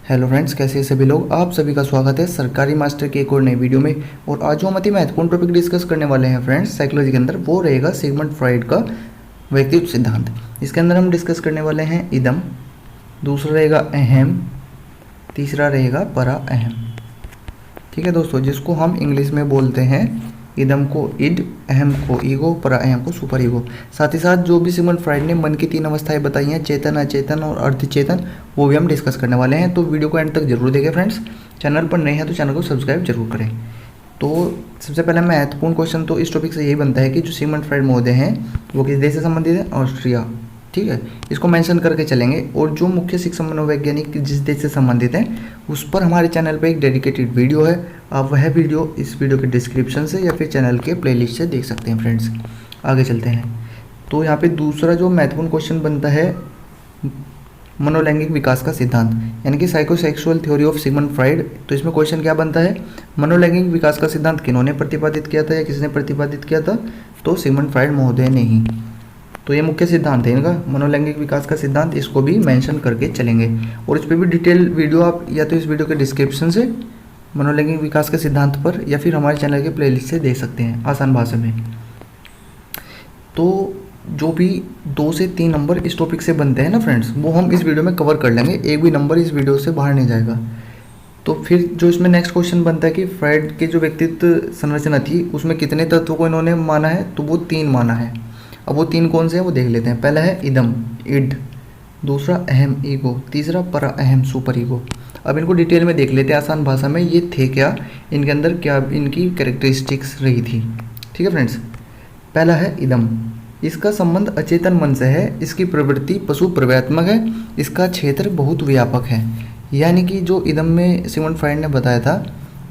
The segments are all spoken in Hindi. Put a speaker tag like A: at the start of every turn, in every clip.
A: हेलो फ्रेंड्स, कैसे हैं सभी लोग। आप सभी का स्वागत है सरकारी मास्टर के एक और नई वीडियो में। और आज जो हम अति महत्वपूर्ण टॉपिक डिस्कस करने वाले हैं फ्रेंड्स साइकोलॉजी के अंदर, वो रहेगा सिगमंड फ्रॉइड का व्यक्तित्व सिद्धांत। इसके अंदर हम डिस्कस करने वाले हैं इदम, दूसरा रहेगा अहम, तीसरा रहेगा परा अहम। ठीक है दोस्तों, जिसको हम इंग्लिश में बोलते हैं इदम को इड, अहम को ईगो, परा अहम को सुपर ईगो। साथ ही साथ जो भी सिगमंड फ्रॉइड ने मन की 3 अवस्थाएं बताई हैं, चेतन, अचेतन और अर्धचेतन, वो भी हम डिस्कस करने वाले हैं। तो वीडियो को एंड तक जरूर देखें फ्रेंड्स। चैनल पर नए हैं तो चैनल को सब्सक्राइब जरूर करें। तो सबसे पहला महत्वपूर्ण क्वेश्चन तो इस टॉपिक से यही बनता है कि जो सिगमंड फ्रॉइड महोदय हैं वो किस देश से संबंधित है? ऑस्ट्रिया। ठीक है, इसको मेंशन करके चलेंगे। और जो मुख्य शिक्षा मनोवैज्ञानिक जिस देश से संबंधित हैं उस पर हमारे चैनल पर एक डेडिकेटेड वीडियो है। आप वह वीडियो इस वीडियो के डिस्क्रिप्शन से या फिर चैनल के प्लेलिस्ट से देख सकते हैं फ्रेंड्स। आगे चलते हैं। तो यहाँ पे दूसरा जो महत्वपूर्ण क्वेश्चन बनता है मनोलैंगिक विकास का सिद्धांत, यानी कि psychosexual theory of Sigmund Freud. तो इसमें क्वेश्चन क्या बनता है, मनोलैंगिक विकास का सिद्धांत किन्होंने प्रतिपादित किया था या किसने प्रतिपादित किया था? तो सिगमंड फ्रॉइड महोदय ने ही। तो ये मुख्य सिद्धांत है इनका, मनोलैंगिक विकास का सिद्धांत। इसको भी मेंशन करके चलेंगे और इस पर भी डिटेल वीडियो आप या तो इस वीडियो के डिस्क्रिप्शन से मनोलैंगिक विकास के सिद्धांत पर या फिर हमारे चैनल के प्लेलिस्ट से देख सकते हैं आसान भाषा में। तो जो भी 2 से 3 नंबर इस टॉपिक से बनते हैं ना फ्रेंड्स, वो हम इस वीडियो में कवर कर लेंगे। एक भी नंबर इस वीडियो से बाहर नहीं जाएगा। तो फिर जो इसमें नेक्स्ट क्वेश्चन बनता है कि फ्रॉइड के जो व्यक्तित्व संरचना थी उसमें कितने तत्वों को इन्होंने माना है? तो वो 3 माना है। अब वो 3 कौन से हैं वो देख लेते हैं। पहला है इदम, इड, दूसरा अहम, ईगो, तीसरा परा अहम, सुपर ईगो। अब इनको डिटेल में देख लेते हैं आसान भाषा में। ये थे क्या, इनके अंदर क्या इनकी कैरेक्टरिस्टिक्स रही थी। ठीक है फ्रेंड्स, पहला है इदम। इसका संबंध अचेतन मन से है। इसकी प्रवृत्ति पशु प्रवृत्तात्मक है। इसका क्षेत्र बहुत व्यापक है। यानी कि जो इदम में सिगमंड फ्रॉइड ने बताया था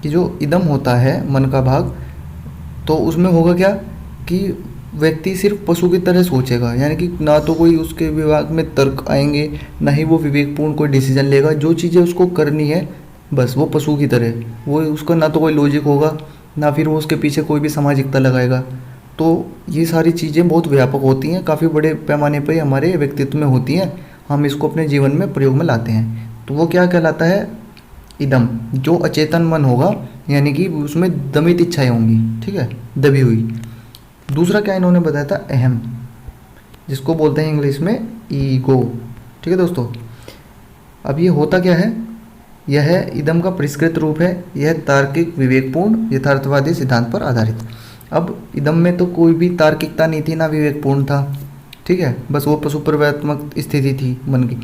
A: कि जो इदम होता है मन का भाग, तो उसमें होगा क्या कि व्यक्ति सिर्फ पशु की तरह सोचेगा। यानी कि ना तो कोई उसके विभाग में तर्क आएंगे, ना ही वो विवेकपूर्ण कोई डिसीजन लेगा। जो चीज़ें उसको करनी है बस वो पशु की तरह, वो उसका ना तो कोई लॉजिक होगा, ना फिर वो उसके पीछे कोई भी सामाजिकता लगाएगा। तो ये सारी चीज़ें बहुत व्यापक होती हैं, काफ़ी बड़े पैमाने पर हमारे व्यक्तित्व में होती हैं। हम इसको अपने जीवन में प्रयोग में लाते हैं। तो वो क्या कहलाता है? इदम। जो अचेतन मन होगा, यानी कि उसमें दमित इच्छाएँ होंगी। ठीक है, दबी हुई। दूसरा क्या इन्होंने बताया था? अहम, जिसको बोलते हैं इंग्लिश में ईगो। ठीक है दोस्तों, अब ये होता क्या है? यह इदम का परिष्कृत रूप है। यह तार्किक, विवेकपूर्ण, यथार्थवादी सिद्धांत पर आधारित। अब इदम में तो कोई भी तार्किकता नहीं थी, ना विवेकपूर्ण था। ठीक है, बस वो पशु प्रवृत्तात्मक स्थिति थी मन की।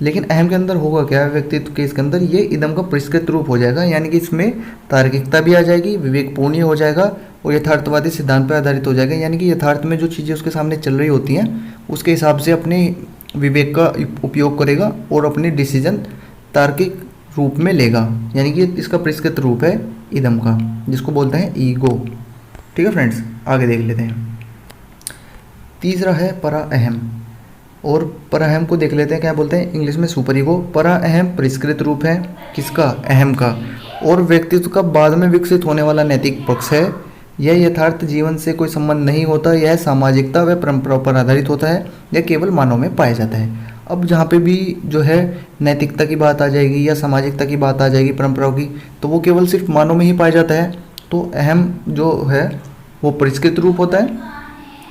A: लेकिन अहम के अंदर होगा क्या, व्यक्तित्व के इसके अंदर ये इदम का परिष्कृत रूप हो जाएगा। यानी कि इसमें तार्किकता भी आ जाएगी, विवेकपूर्ण हो जाएगा और यथार्थवादी सिद्धांत पर आधारित हो जाएगा। यानी कि यथार्थ में जो चीज़ें उसके सामने चल रही होती हैं उसके हिसाब से अपने विवेक का उपयोग करेगा और अपनी डिसीजन तार्किक रूप में लेगा। यानी कि इसका परिष्कृत रूप है इदम का, जिसको बोलते हैं ईगो। ठीक है फ्रेंड्स, आगे देख लेते हैं। तीसरा है परा अहम, और परा अहम को देख लेते हैं क्या बोलते हैं इंग्लिश में, सुपर ईगो। परा अहम परिष्कृत रूप है किसका? अहम का, और व्यक्तित्व का बाद में विकसित होने वाला नैतिक पक्ष है। यह यथार्थ जीवन से कोई संबंध नहीं होता। यह सामाजिकता व परंपराओं पर आधारित होता है। यह केवल मानव में पाया जाता है। अब जहाँ पे भी जो है नैतिकता की बात आ जाएगी या सामाजिकता की बात आ जाएगी, परंपराओं की, तो वो केवल सिर्फ मानव में ही पाया जाता है। तो अहम जो है वो परिष्कृत रूप होता है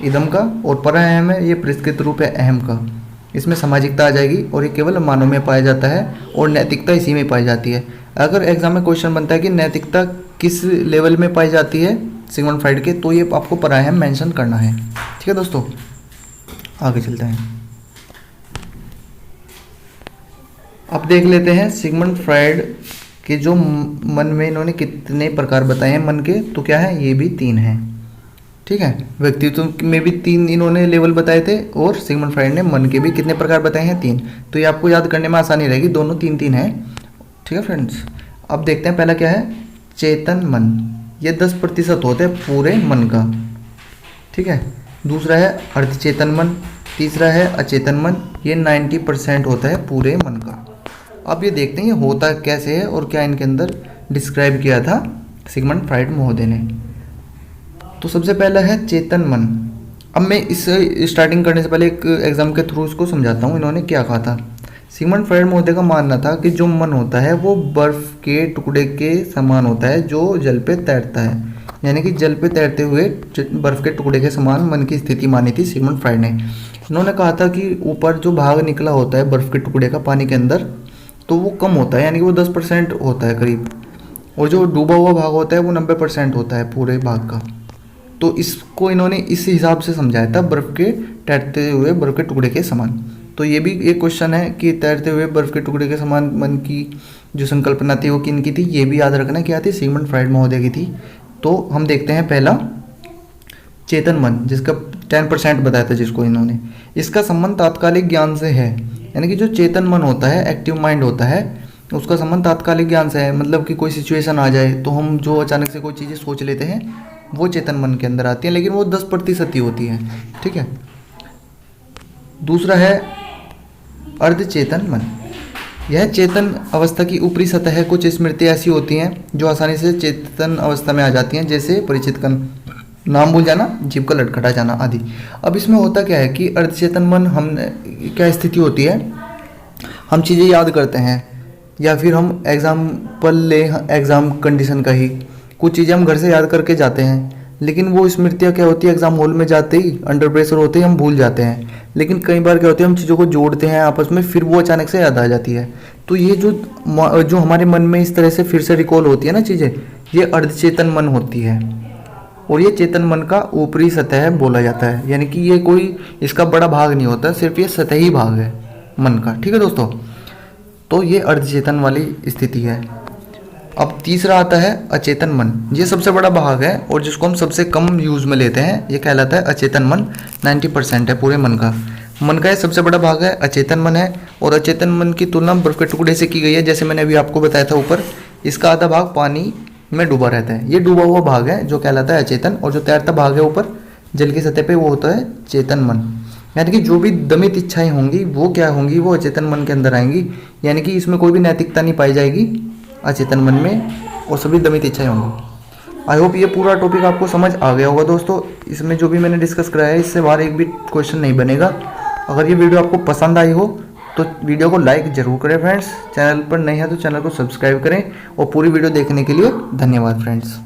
A: इदम का, और परा अहम है ये परिष्कृत रूप है अहम का। इसमें सामाजिकता आ जाएगी और ये केवल मानव में पाया जाता है और नैतिकता इसी में पाई जाती है। अगर एग्जाम में क्वेश्चन बनता है कि नैतिकता किस लेवल में पाई जाती है सिगमंड फ्रॉइड के, तो ये आपको परा अहम मेंशन करना है। ठीक है दोस्तों, आगे चलते हैं। अब देख लेते हैं सिगमंड फ्रॉइड के जो मन में इन्होंने कितने प्रकार बताए हैं मन के। तो क्या है, ये भी 3 हैं। ठीक है, व्यक्तित्व में भी 3 इन्होंने लेवल बताए थे और सिगमंड फ्रॉइड ने मन के भी कितने प्रकार बताए हैं? 3। तो ये आपको याद करने में आसानी रहेगी, दोनों 3-3 हैं। ठीक है फ्रेंड्स, अब देखते हैं पहला क्या है, चेतन मन। ये 10% होते हैं पूरे मन का। ठीक है, दूसरा है अर्धचेतन मन, तीसरा है अचेतन मन। ये 90% होता है पूरे मन का। अब ये देखते हैं ये होता कैसे है और क्या इनके अंदर डिस्क्राइब किया था सिगमंड फ्रॉइड महोदय ने। तो सबसे पहला है चेतन मन। अब मैं इस स्टार्टिंग करने से पहले एक एग्जाम के थ्रू इसको समझाता हूँ इन्होंने क्या कहा था। सिगमंड फ्राइड महोदय का मानना था कि जो मन होता है वो बर्फ के टुकड़े के समान होता है जो जल पे तैरता है, यानी कि जल पे तैरते हुए बर्फ के टुकड़े के समान मन की स्थिति मानी थी सिगमंड फ्राइड ने। उन्होंने कहा था कि ऊपर जो भाग निकला होता है बर्फ के टुकड़े का पानी के अंदर, तो वो कम होता है, यानी कि वो 10% होता है करीब, और जो डूबा हुआ भाग होता है वो 90% होता है पूरे भाग का। तो इसको इन्होंने इस हिसाब से समझाया था, बर्फ़ के तैरते हुए बर्फ़ के टुकड़े के समान। तो ये भी एक क्वेश्चन है कि तैरते हुए बर्फ़ के टुकड़े के समान मन की जो संकल्पना थी वो किन की थी, ये भी याद रखना क्या थी, सिगमंड फ्राइड महोदय की थी। तो हम देखते हैं पहला चेतन मन, जिसका 10% बताया था जिसको इन्होंने। इसका संबंध तात्कालिक ज्ञान से है, यानी कि जो चेतन मन होता है, एक्टिव माइंड होता है, उसका संबंध तात्कालिक ज्ञान से है। मतलब कि कोई सिचुएशन आ जाए तो हम जो अचानक से कोई चीज़ें सोच लेते हैं वो चेतन मन के अंदर आती है, लेकिन वो 10% ही होती है। ठीक है। दूसरा है अर्धचेतन मन। यह चेतन अवस्था की ऊपरी सतह है। कुछ स्मृतियाँ ऐसी होती हैं जो आसानी से चेतन अवस्था में आ जाती हैं, जैसे परिचित का नाम भूल जाना, जीभ का लटखटा जाना आदि। अब इसमें होता क्या है कि अर्धचेतन मन हम क्या स्थिति होती है, हम चीज़ें याद करते हैं, या फिर हम एग्जाम्पल ले एग्ज़ाम कंडीशन का ही, कुछ चीज़ें हम घर से याद करके जाते हैं, लेकिन वो स्मृतियाँ क्या होती है, एग्जाम हॉल में जाते ही अंडर प्रेशर होते ही हम भूल जाते हैं। लेकिन कई बार क्या होता है, हम चीज़ों को जोड़ते हैं आपस में, फिर वो अचानक से याद आ जाती है। तो ये जो हमारे मन में इस तरह से फिर से रिकॉल होती है ना चीज़ें, ये अर्धचेतन मन होती है, और ये चेतन मन का ऊपरी सतह बोला जाता है। यानी कि ये कोई इसका बड़ा भाग नहीं होता, सिर्फ ये सतही भाग है मन का। ठीक है दोस्तों, तो ये अर्धचेतन वाली स्थिति है। अब तीसरा आता है अचेतन मन। ये सबसे बड़ा भाग है और जिसको हम सबसे कम यूज में लेते हैं, ये कहलाता है अचेतन मन। 90% है पूरे मन का। मन का ये सबसे बड़ा भाग है, अचेतन मन है, और अचेतन मन की तुलना बर्फ के टुकड़े से की गई है, जैसे मैंने अभी आपको बताया था ऊपर। इसका आधा भाग पानी में डूबा रहता है, ये डूबा हुआ भाग है जो कहलाता है अचेतन, और जो तैरता भाग है ऊपर जल की सतह पे वो होता है चेतन मन। यानी कि जो भी दमित इच्छाएं होंगी वो क्या होंगी, वो अचेतन मन के अंदर आएंगी। यानी कि इसमें कोई भी नैतिकता नहीं पाई जाएगी अचेतन मन में, और सभी दमित इच्छाएं होंगी। आई होप ये पूरा टॉपिक आपको समझ आ गया होगा दोस्तों। इसमें जो भी मैंने डिस्कस कराया है इससे बाहर एक भी क्वेश्चन नहीं बनेगा। अगर ये वीडियो आपको पसंद आई हो तो वीडियो को लाइक जरूर करें फ्रेंड्स। चैनल पर नए हैं तो चैनल को सब्सक्राइब करें, और पूरी वीडियो देखने के लिए धन्यवाद फ्रेंड्स।